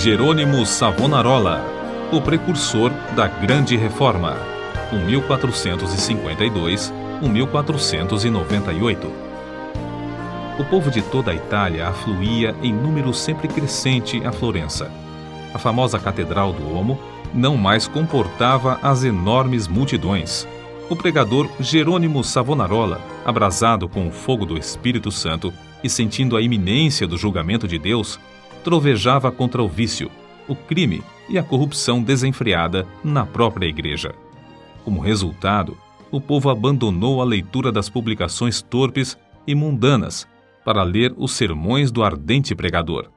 Jerônimo Savonarola, o precursor da Grande Reforma, 1498. O povo de toda a Itália afluía em número sempre crescente a Florença. A famosa Catedral do Duomo não mais comportava as enormes multidões. O pregador Jerônimo Savonarola, abrasado com o fogo do Espírito Santo e sentindo a iminência do julgamento de Deus, trovejava contra o vício, o crime e a corrupção desenfreada na própria igreja. Como resultado, o povo abandonou a leitura das publicações torpes e mundanas para ler os sermões do ardente pregador.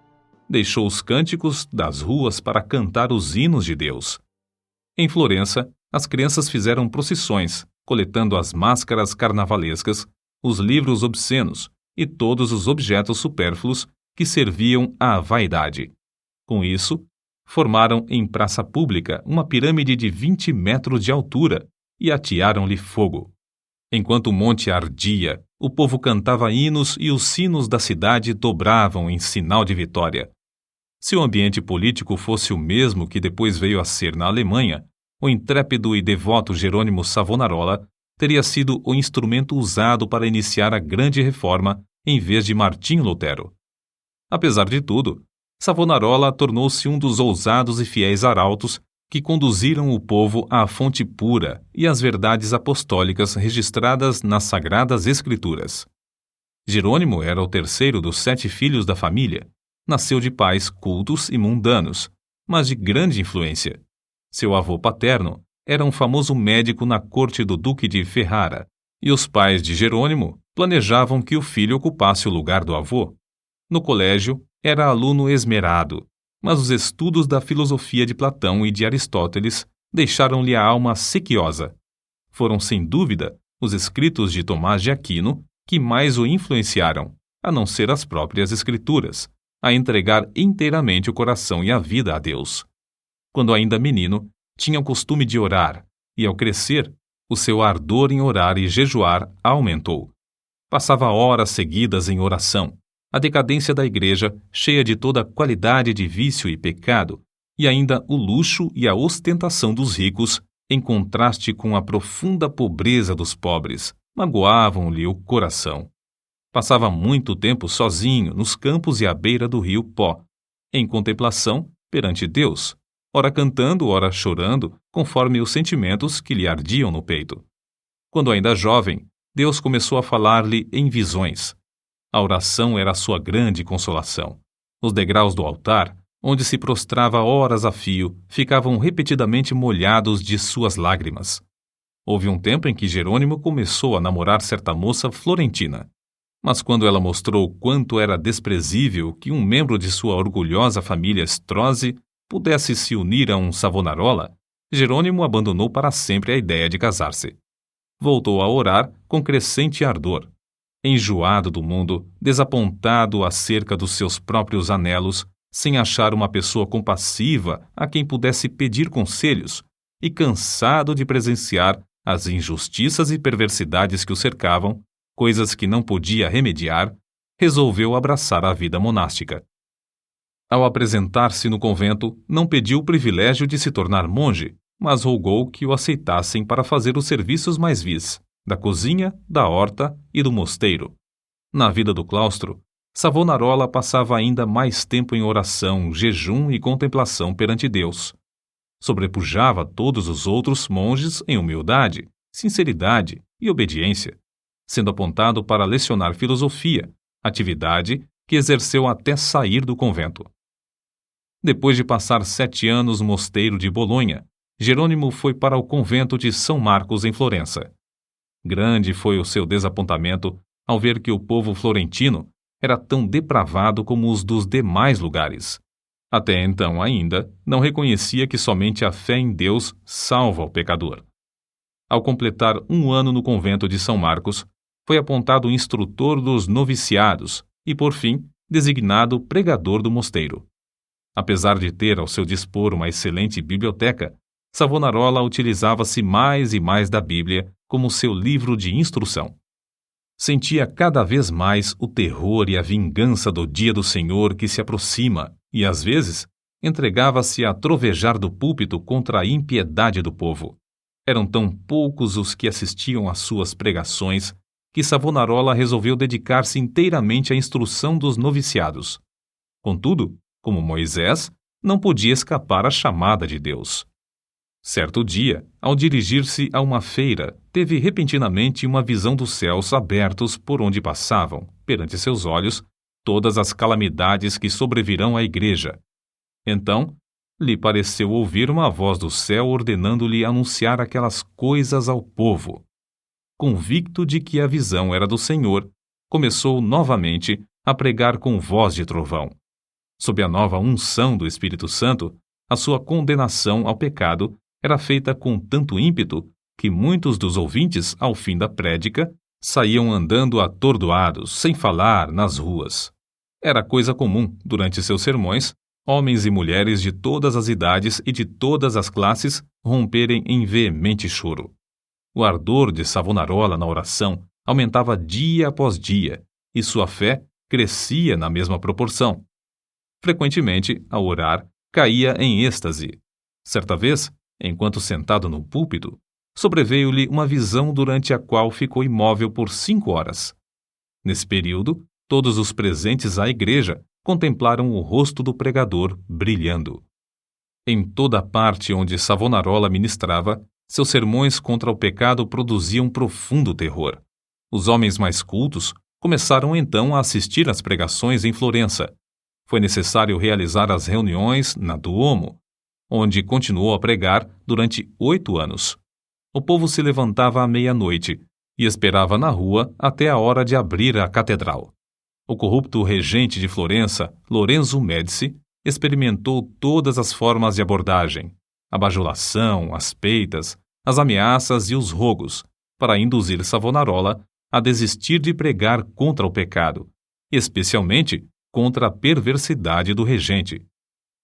Deixou os cânticos das ruas para cantar os hinos de Deus. Em Florença, as crianças fizeram procissões, coletando as máscaras carnavalescas, os livros obscenos e todos os objetos supérfluos que serviam à vaidade. Com isso, formaram em praça pública uma pirâmide de 20 metros de altura e atearam-lhe fogo. Enquanto o monte ardia, o povo cantava hinos e os sinos da cidade dobravam em sinal de vitória. Se o ambiente político fosse o mesmo que depois veio a ser na Alemanha, o intrépido e devoto Jerônimo Savonarola teria sido o instrumento usado para iniciar a Grande Reforma em vez de Martim Lutero. Apesar de tudo, Savonarola tornou-se um dos ousados e fiéis arautos que conduziram o povo à fonte pura e às verdades apostólicas registradas nas Sagradas Escrituras. Jerônimo era o terceiro dos 7 filhos da família. Nasceu de pais cultos e mundanos, mas de grande influência. Seu avô paterno era um famoso médico na corte do Duque de Ferrara, e os pais de Jerônimo planejavam que o filho ocupasse o lugar do avô. No colégio, era aluno esmerado, mas os estudos da filosofia de Platão e de Aristóteles deixaram-lhe a alma sequiosa. Foram, sem dúvida, os escritos de Tomás de Aquino que mais o influenciaram, a não ser as próprias Escrituras, a entregar inteiramente o coração e a vida a Deus. Quando ainda menino, tinha o costume de orar, e ao crescer, o seu ardor em orar e jejuar aumentou. Passava horas seguidas em oração. A decadência da igreja, cheia de toda a qualidade de vício e pecado, e ainda o luxo e a ostentação dos ricos, em contraste com a profunda pobreza dos pobres, magoavam-lhe o coração. Passava muito tempo sozinho nos campos e à beira do rio Pó, em contemplação perante Deus, ora cantando, ora chorando, conforme os sentimentos que lhe ardiam no peito. Quando ainda jovem, Deus começou a falar-lhe em visões. A oração era a sua grande consolação. Os degraus do altar, onde se prostrava horas a fio, ficavam repetidamente molhados de suas lágrimas. Houve um tempo em que Jerônimo começou a namorar certa moça florentina. Mas quando ela mostrou quanto era desprezível que um membro de sua orgulhosa família Strozzi pudesse se unir a um Savonarola, Jerônimo abandonou para sempre a ideia de casar-se. Voltou a orar com crescente ardor. Enjoado do mundo, desapontado acerca dos seus próprios anelos, sem achar uma pessoa compassiva a quem pudesse pedir conselhos, e cansado de presenciar as injustiças e perversidades que o cercavam, coisas que não podia remediar, resolveu abraçar a vida monástica. Ao apresentar-se no convento, não pediu o privilégio de se tornar monge, mas rogou que o aceitassem para fazer os serviços mais vis, da cozinha, da horta e do mosteiro. Na vida do claustro, Savonarola passava ainda mais tempo em oração, jejum e contemplação perante Deus. Sobrepujava todos os outros monges em humildade, sinceridade e obediência, sendo apontado para lecionar filosofia, atividade que exerceu até sair do convento. Depois de passar 7 anos no mosteiro de Bolonha, Jerônimo foi para o convento de São Marcos em Florença. Grande foi o seu desapontamento ao ver que o povo florentino era tão depravado como os dos demais lugares. Até então ainda não reconhecia que somente a fé em Deus salva o pecador. Ao completar 1 ano no convento de São Marcos, foi apontado instrutor dos noviciados e, por fim, designado pregador do mosteiro. Apesar de ter ao seu dispor uma excelente biblioteca, Savonarola utilizava-se mais e mais da Bíblia como seu livro de instrução. Sentia cada vez mais o terror e a vingança do dia do Senhor que se aproxima e, às vezes, entregava-se a trovejar do púlpito contra a impiedade do povo. Eram tão poucos os que assistiam às suas pregações que Savonarola resolveu dedicar-se inteiramente à instrução dos noviciados. Contudo, como Moisés, não podia escapar à chamada de Deus. Certo dia, ao dirigir-se a uma feira, teve repentinamente uma visão dos céus abertos por onde passavam, perante seus olhos, todas as calamidades que sobrevirão à igreja. Então, lhe pareceu ouvir uma voz do céu ordenando-lhe anunciar aquelas coisas ao povo. Convicto de que a visão era do Senhor, começou novamente a pregar com voz de trovão. Sob a nova unção do Espírito Santo, a sua condenação ao pecado era feita com tanto ímpeto que muitos dos ouvintes, ao fim da prédica, saíam andando atordoados, sem falar, nas ruas. Era coisa comum, durante seus sermões, homens e mulheres de todas as idades e de todas as classes romperem em veemente choro. O ardor de Savonarola na oração aumentava dia após dia, e sua fé crescia na mesma proporção. Frequentemente, ao orar, caía em êxtase. Certa vez, enquanto sentado no púlpito, sobreveio-lhe uma visão durante a qual ficou imóvel por 5 horas. Nesse período, todos os presentes à igreja contemplaram o rosto do pregador brilhando. Em toda a parte onde Savonarola ministrava, seus sermões contra o pecado produziam profundo terror. Os homens mais cultos começaram então a assistir às pregações em Florença. Foi necessário realizar as reuniões na Duomo, onde continuou a pregar durante 8 anos. O povo se levantava à meia-noite e esperava na rua até a hora de abrir a catedral. O corrupto regente de Florença, Lorenzo Médici, experimentou todas as formas de abordagem, a bajulação, as peitas, as ameaças e os rogos, para induzir Savonarola a desistir de pregar contra o pecado, especialmente contra a perversidade do regente.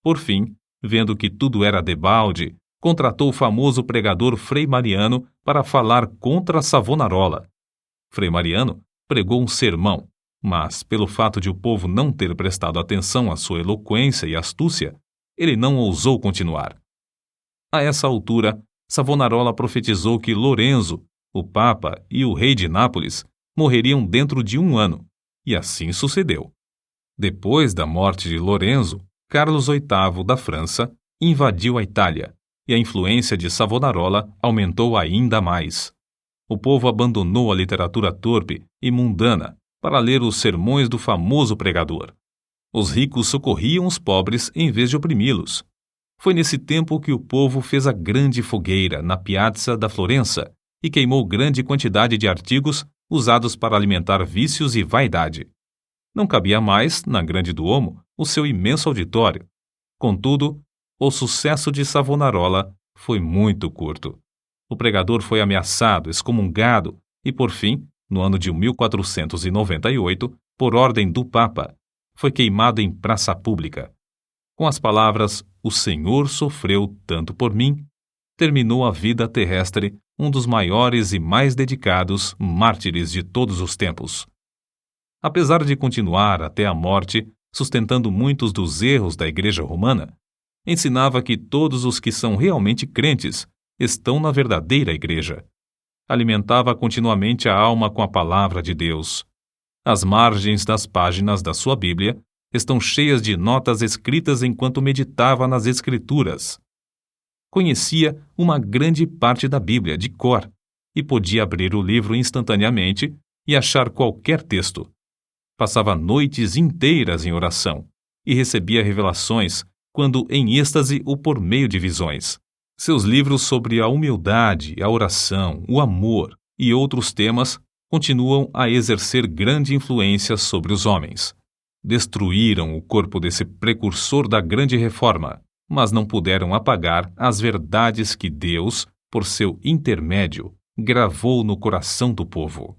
Por fim, vendo que tudo era debalde, contratou o famoso pregador Frei Mariano para falar contra Savonarola. Frei Mariano pregou um sermão, mas, pelo fato de o povo não ter prestado atenção à sua eloquência e astúcia, ele não ousou continuar. A essa altura, Savonarola profetizou que Lorenzo, o Papa e o rei de Nápoles morreriam dentro de 1 ano, e assim sucedeu. Depois da morte de Lorenzo, Carlos VIII da França invadiu a Itália, e a influência de Savonarola aumentou ainda mais. O povo abandonou a literatura torpe e mundana para ler os sermões do famoso pregador. Os ricos socorriam os pobres em vez de oprimi-los. Foi nesse tempo que o povo fez a grande fogueira na Piazza da Florença e queimou grande quantidade de artigos usados para alimentar vícios e vaidade. Não cabia mais, na Grande Duomo, o seu imenso auditório. Contudo, o sucesso de Savonarola foi muito curto. O pregador foi ameaçado, excomungado e, por fim, no ano de 1498, por ordem do Papa, foi queimado em praça pública. Com as palavras "O Senhor sofreu tanto por mim", terminou a vida terrestre um dos maiores e mais dedicados mártires de todos os tempos. Apesar de continuar até a morte, sustentando muitos dos erros da Igreja Romana, ensinava que todos os que são realmente crentes estão na verdadeira Igreja. Alimentava continuamente a alma com a palavra de Deus. As margens das páginas da sua Bíblia estão cheias de notas escritas enquanto meditava nas Escrituras. Conhecia uma grande parte da Bíblia de cor e podia abrir o livro instantaneamente e achar qualquer texto. Passava noites inteiras em oração e recebia revelações, quando em êxtase ou por meio de visões. Seus livros sobre a humildade, a oração, o amor e outros temas continuam a exercer grande influência sobre os homens. Destruíram o corpo desse precursor da grande reforma, mas não puderam apagar as verdades que Deus, por seu intermédio, gravou no coração do povo.